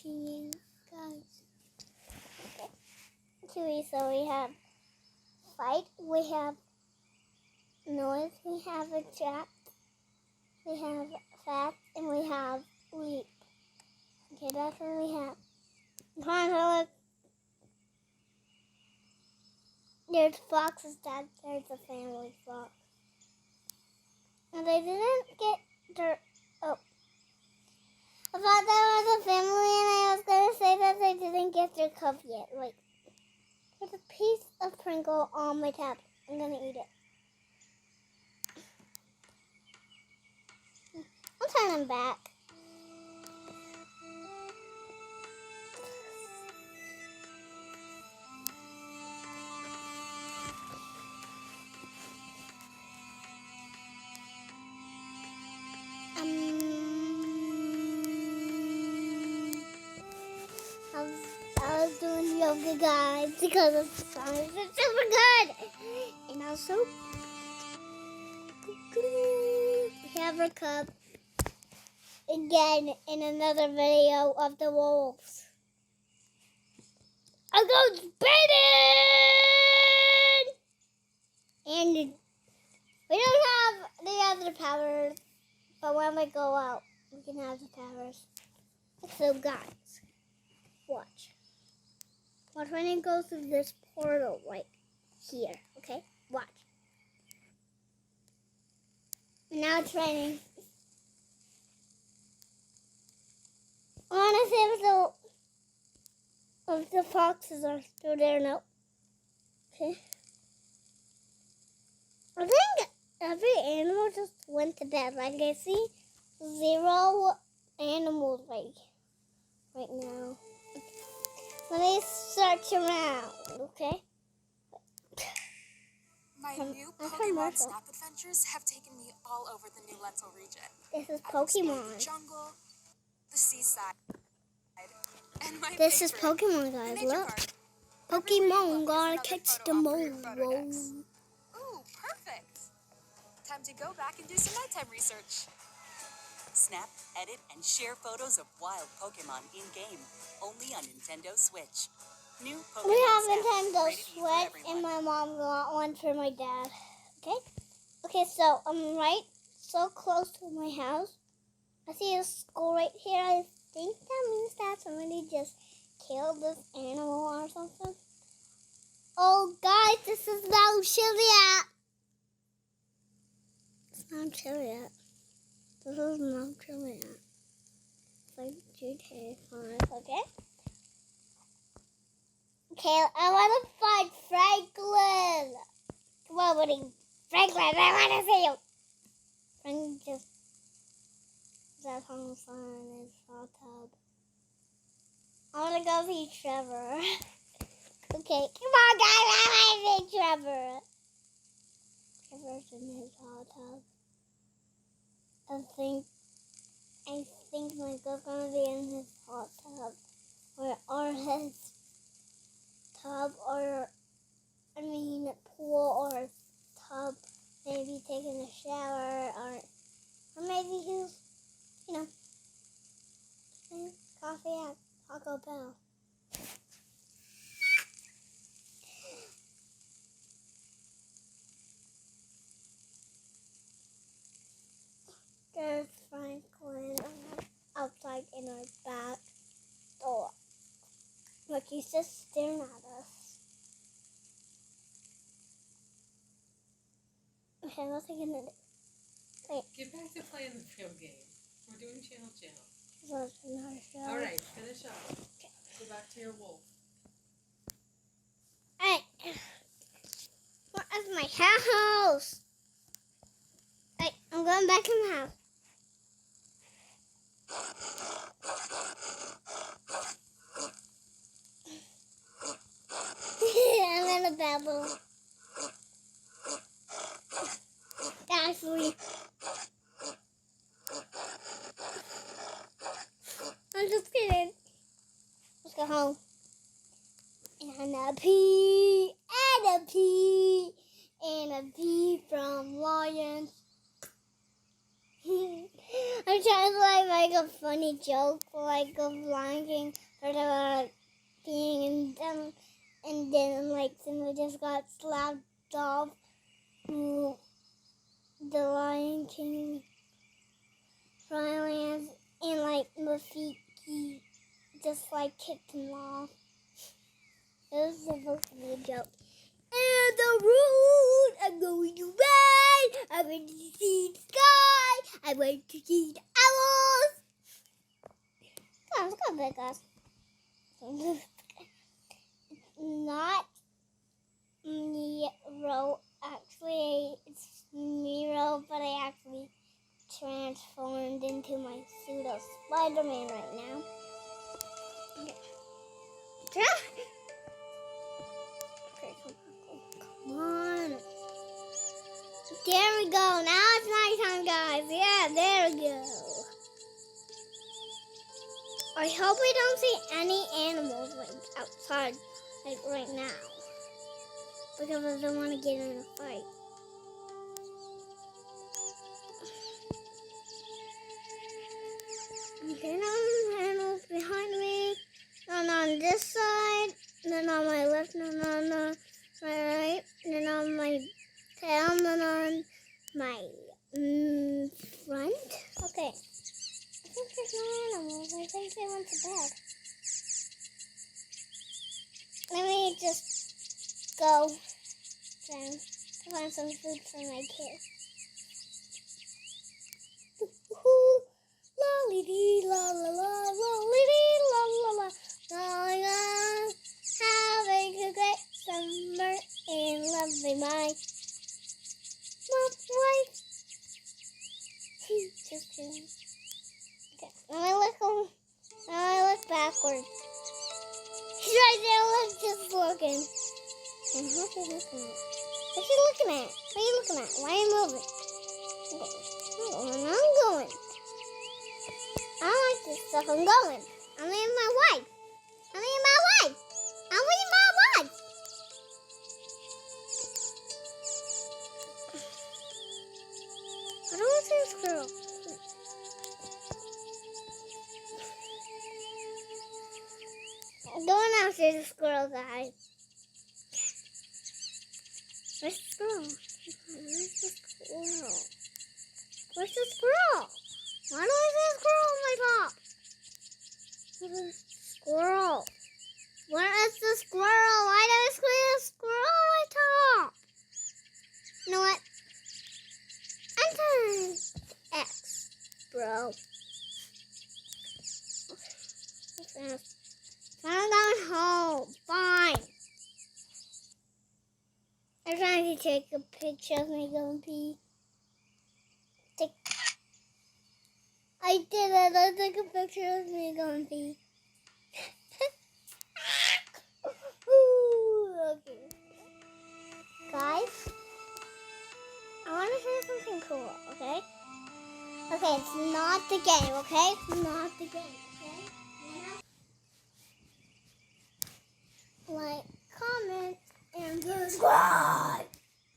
you guys. Okay, so we have fight, we have noise, we have a trap, we have fast, and we have leap. Okay, that's what we have. Come on, look. There's foxes, Dad. There's a family fox. And they didn't get their... Oh. I thought that was a family, and I was going to say that they didn't get their cub yet. Like, there's a piece of Pringle on my tablet. I'm going to eat it. I'll turn them back. I was doing yoga, guys, because the song is super good. And also, we have our cub again in another video of the wolves. I go spinning! And we don't have the other powers, but when we go out, we can have the powers. So guys, watch. Watch when it goes through this portal right here, okay? Watch. Now it's raining. I want to see if the foxes are still there. No. Okay. I think every animal just went to bed. Like I see 0 animals right now. Let me search around, okay? My new Pokemon Snap adventures have taken me all over the New Lentil region. This is I've explored Pokemon. the jungle, the seaside, and my This is favorite, Pokemon, the guys. nature Look. park. Pokemon, Look, gotta there's catch another the photo op for your photo mole. decks. Ooh, perfect. Time to go back and do some nighttime research. Snap, edit, and share photos of wild Pokemon in-game. Only on Nintendo Switch. New Pokemon We have Snap, Nintendo rated E for Switch, everyone. and my mom got one for my dad. Okay? Okay, so I'm right so close to my house. I see a skull right here. I think that means that somebody just killed this animal or something. Oh, guys, this is Mount Chiliad. It's Mount Chiliad. This is Mount Chiliad. It's like GTA 5, okay? Okay, I want to find Franklin. Come on, buddy. Franklin, I want to see you. Franklin just sat on the sun in his hot tub. I want to go see Trevor. Okay, come on, guys. I want to see Trevor. Trevor's in his hot tub. I think my girl's gonna be in his hot tub, or his tub, pool, or tub, maybe taking a shower, or maybe he's, coffee at Taco Bell. There's Franklin outside in our back door. Look, he's just staring at us. Okay, what's he gonna do? Wait. Get back to playing the real game. We're doing channel. Alright, finish up. Okay. Go back to your wolf. Alright. Where's my house? Alright, I'm going back in the house. I'm in a babble. Actually, I'm just kidding. Let's go home. And a pee, and a pee, and a pee from Lions. I'm trying to light like a funny joke, like of Lion King, heard about being and then like Simba just got slapped off. The Lion King finally and like Rafiki just like kicked him off. It was supposed to be a joke. And the road, I'm going to ride. I'm going to see the sky. I'm going to see the owls. Come on, let's go, big guys. Not Nero. Actually, it's Nero, but I actually transformed into my pseudo Spider-Man right now. Okay. Okay, come on. There we go. Now it's nighttime, guys. Yeah, there we go. I hope we don't see any animals like outside, like right now, because I don't want to get in a fight. Okay, no animals behind me. None on this side. None on my left. None on my right. None on my tail. None on my front. Okay. I think there's no animals. I think they went to bed. Let me just go try to find some food for my kids. La-li-dee, la-la-la, la-li-dee, la-la-la, la-la-la. Having a great summer in lovely my wife. Just kidding. Okay, now I look backwards. He's right there, just looking. And how's he looking at? What's he looking at? What are you looking at? Why are you moving? Okay, I'm going. I don't like this stuff. I'm going. I'm leaving my wife. I'm leaving my wife. I'm leaving my wife. I don't want to see a squirrel. I'm going after the squirrel, guys. Where's the squirrel? Where's the squirrel? Where's the squirrel? Why do I see a squirrel on my top? Where's the squirrel? Where is the squirrel? Why do I see a squirrel on my top? You know what? I'm turning X, bro. I'm going home. Fine. I'm trying to take a picture of me going pee. I did it. I took a picture of me going pee. Okay. Guys, I want to show you something cool, okay? Okay, it's not the game, okay? It's not the game, okay? Like, comment, and subscribe.